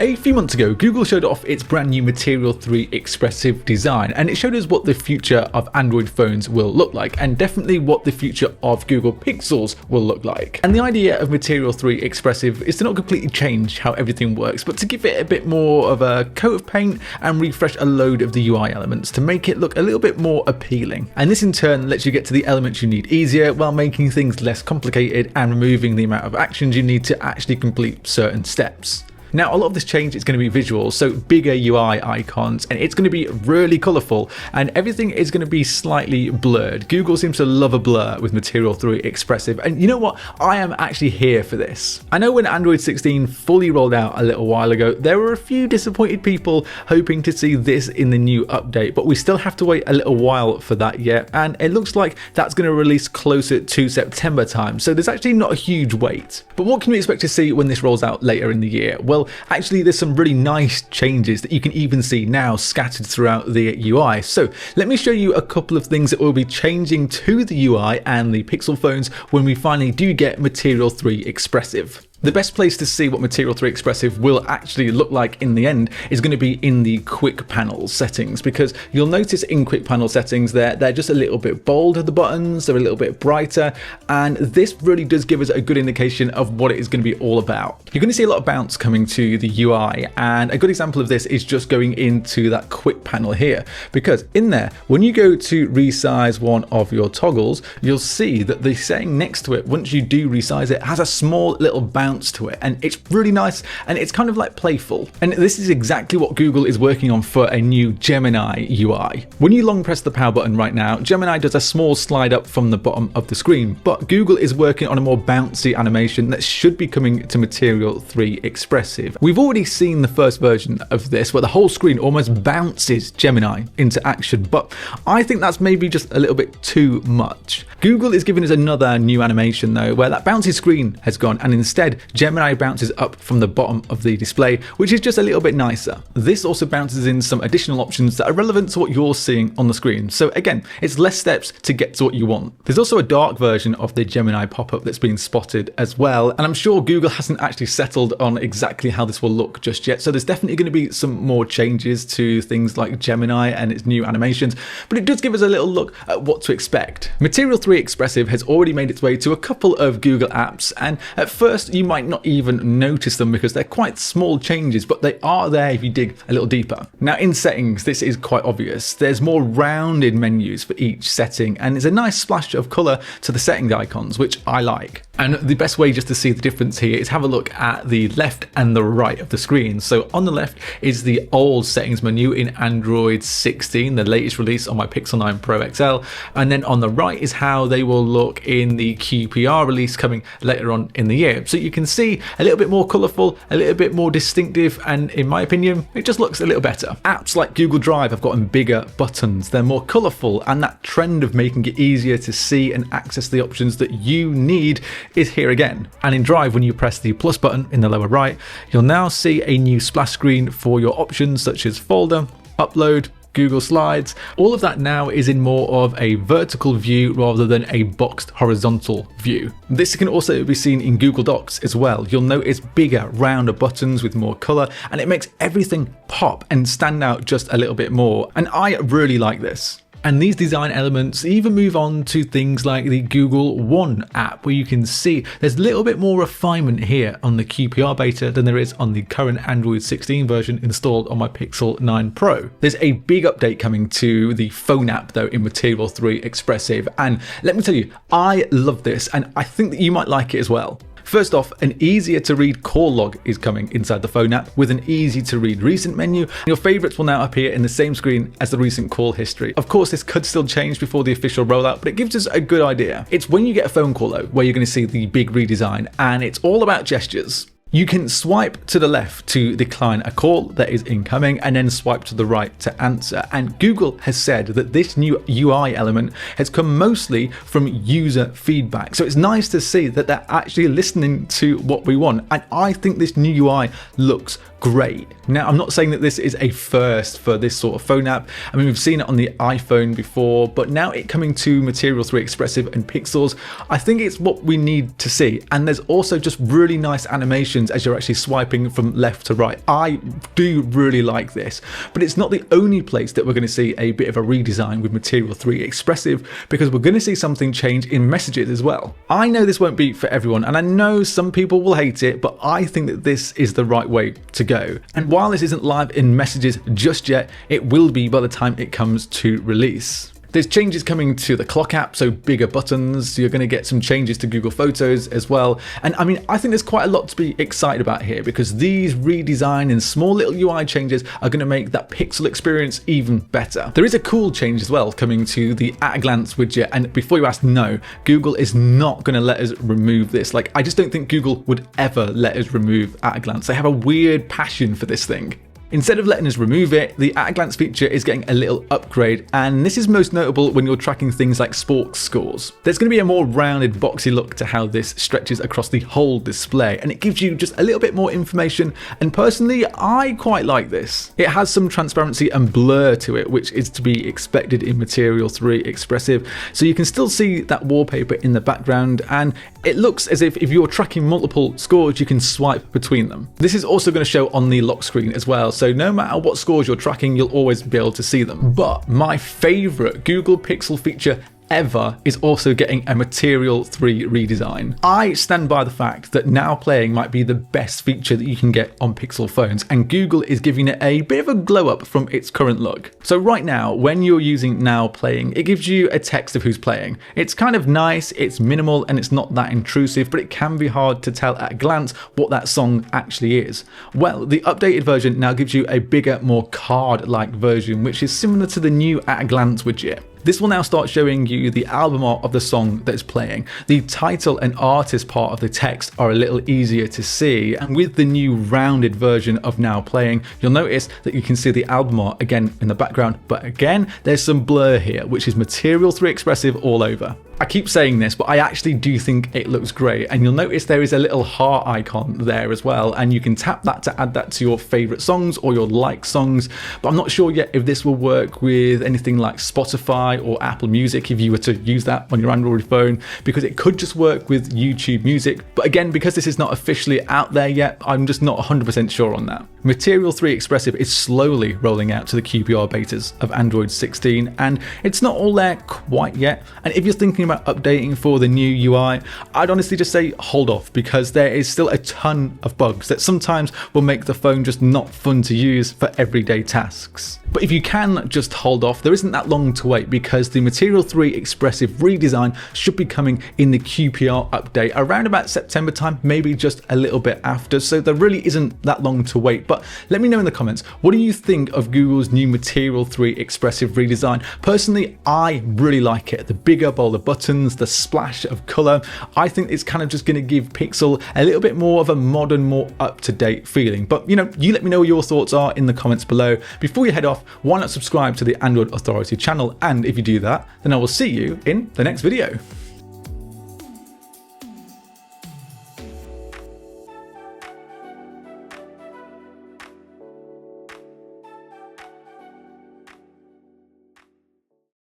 A few months ago, Google showed off its brand new Material 3 Expressive design, and it showed us what the future of Android phones will look like, and definitely what the future of Google Pixels will look like. And the idea of Material 3 Expressive is to not completely change how everything works, but to give it a bit more of a coat of paint and refresh a load of the UI elements to make it look a little bit more appealing. And this in turn lets you get to the elements you need easier while making things less complicated and removing the amount of actions you need to actually complete certain steps. Now, a lot of this change is going to be visual, so bigger UI icons, and it's going to be really colourful, and everything is going to be slightly blurred. Google seems to love a blur with Material 3 Expressive, and you know what? I am actually here for this. I know when Android 16 fully rolled out a little while ago, there were a few disappointed people hoping to see this in the new update, but we still have to wait a little while for that yet, and it looks like that's going to release closer to September time, so there's actually not a huge wait. But what can we expect to see when this rolls out later in the year? Well, actually, there's some really nice changes that you can even see now scattered throughout the UI. So let me show you a couple of things that will be changing to the UI and the Pixel phones when we finally do get Material 3 Expressive. The best place to see what Material 3 Expressive will actually look like in the end is going to be in the quick panel settings, because you'll notice in quick panel settings they're just a little bit bolder, the buttons, they're a little bit brighter, and this really does give us a good indication of what it is going to be all about. You're going to see a lot of bounce coming to the UI, and a good example of this is just going into that quick panel here, because in there, when you go to resize one of your toggles, you'll see that the setting next to it, once you do resize it, has a small little bounce to it, and it's really nice, and it's kind of like playful. And this is exactly what Google is working on for a new Gemini UI. When you long press the power button right now, Gemini does a small slide up from the bottom of the screen, but Google is working on a more bouncy animation that should be coming to Material 3 Expressive. We've already seen the first version of this where the whole screen almost bounces Gemini into action, but I think that's maybe just a little bit too much. Google is giving us another new animation though, where that bouncy screen has gone, and instead Gemini bounces up from the bottom of the display, which is just a little bit nicer. This also bounces in some additional options that are relevant to what you're seeing on the screen. So again, it's less steps to get to what you want. There's also a dark version of the Gemini pop-up that's been spotted as well, and I'm sure Google hasn't actually settled on exactly how this will look just yet. So there's definitely going to be some more changes to things like Gemini and its new animations, but it does give us a little look at what to expect. Material 3 Expressive has already made its way to a couple of Google apps, and at first you might not even notice them because they're quite small changes, but they are there if you dig a little deeper. Now in settings, this is quite obvious. There's more rounded menus for each setting, and there's a nice splash of colour to the setting icons, which I like. And the best way just to see the difference here is have a look at the left and the right of the screen. So on the left is the old settings menu in Android 16, the latest release on my Pixel 9 Pro XL, and then on the right is how they will look in the QPR release coming later on in the year. So you can see a little bit more colourful, a little bit more distinctive, and in my opinion, it just looks a little better. Apps like Google Drive have gotten bigger buttons, they're more colourful, and that trend of making it easier to see and access the options that you need is here again. And in Drive, when you press the plus button in the lower right, you'll now see a new splash screen for your options such as folder, upload, Google Slides. All of that now is in more of a vertical view rather than a boxed horizontal view. This can also be seen in Google Docs as well. You'll notice bigger, rounder buttons with more color, and it makes everything pop and stand out just a little bit more. And I really like this. And these design elements even move on to things like the Google One app, where you can see there's a little bit more refinement here on the QPR beta than there is on the current Android 16 version installed on my Pixel 9 Pro. There's a big update coming to the phone app though in Material 3 Expressive, and let me tell you, I love this, and I think that you might like it as well. First off, an easier to read call log is coming inside the phone app with an easy to read recent menu. Your favorites will now appear in the same screen as the recent call history. Of course, this could still change before the official rollout, but it gives us a good idea. It's when you get a phone call though, where you're going to see the big redesign, and it's all about gestures. You can swipe to the left to decline a call that is incoming, and then swipe to the right to answer. And Google has said that this new UI element has come mostly from user feedback. So it's nice to see that they're actually listening to what we want. And I think this new UI looks great. Now, I'm not saying that this is a first for this sort of phone app. I mean, we've seen it on the iPhone before, but now it coming to Material 3 Expressive and Pixels, I think it's what we need to see. And there's also just really nice animations as you're actually swiping from left to right. I do really like this, but it's not the only place that we're going to see a bit of a redesign with Material 3 Expressive, because we're going to see something change in messages as well. I know this won't be for everyone, and I know some people will hate it, but I think that this is the right way to go. And while this isn't live in messages just yet, it will be by the time it comes to release. There's changes coming to the clock app, so bigger buttons. You're going to get some changes to Google Photos as well. And I mean, I think there's quite a lot to be excited about here, because these redesign and small little UI changes are going to make that Pixel experience even better. There is a cool change as well coming to the at a glance widget. And before you ask, no, Google is not going to let us remove this. Like, I just don't think Google would ever let us remove at a glance. They have a weird passion for this thing. Instead of letting us remove it, the at a glance feature is getting a little upgrade, and this is most notable when you're tracking things like sports scores. There's going to be a more rounded, boxy look to how this stretches across the whole display, and it gives you just a little bit more information, and personally, I quite like this. It has some transparency and blur to it, which is to be expected in Material 3 Expressive, so you can still see that wallpaper in the background, and it looks as if you're tracking multiple scores, you can swipe between them. This is also going to show on the lock screen as well, so no matter what scores you're tracking, you'll always be able to see them. But my favorite Google Pixel feature ever is also getting a Material 3 redesign. I stand by the fact that Now Playing might be the best feature that you can get on Pixel phones, and Google is giving it a bit of a glow up from its current look. So right now, when you're using Now Playing, it gives you a text of who's playing. It's kind of nice, it's minimal, and it's not that intrusive, but it can be hard to tell at a glance what that song actually is. Well, the updated version now gives you a bigger, more card-like version, which is similar to the new at a glance widget. This will now start showing you the album art of the song that is playing. The title and artist part of the text are a little easier to see, and with the new rounded version of Now Playing, you'll notice that you can see the album art again in the background, but again, there's some blur here, which is Material 3 Expressive all over. I keep saying this, but I actually do think it looks great, and you'll notice there is a little heart icon there as well, and you can tap that to add that to your favorite songs or your like songs, but I'm not sure yet if this will work with anything like Spotify or Apple Music if you were to use that on your Android phone, because it could just work with YouTube Music, but again, because this is not officially out there yet, I'm just not 100% sure on that. Material 3 Expressive is slowly rolling out to the QPR betas of Android 16, and it's not all there quite yet, and if you're thinking about updating for the new UI, I'd honestly just say hold off, because there is still a ton of bugs that sometimes will make the phone just not fun to use for everyday tasks. But if you can just hold off, there isn't that long to wait, because the Material 3 Expressive redesign should be coming in the QPR update around about September time, maybe just a little bit after, so there really isn't that long to wait. But let me know in the comments, what do you think of Google's new Material 3 Expressive redesign? Personally, I really like it. The bigger, bolder buttons, the splash of color, I think it's kind of just going to give Pixel a little bit more of a modern, more up-to-date feeling. But you know, you let me know what your thoughts are in the comments below. Before you head off, why not subscribe to the Android Authority channel, and if you do that, then I will see you in the next video.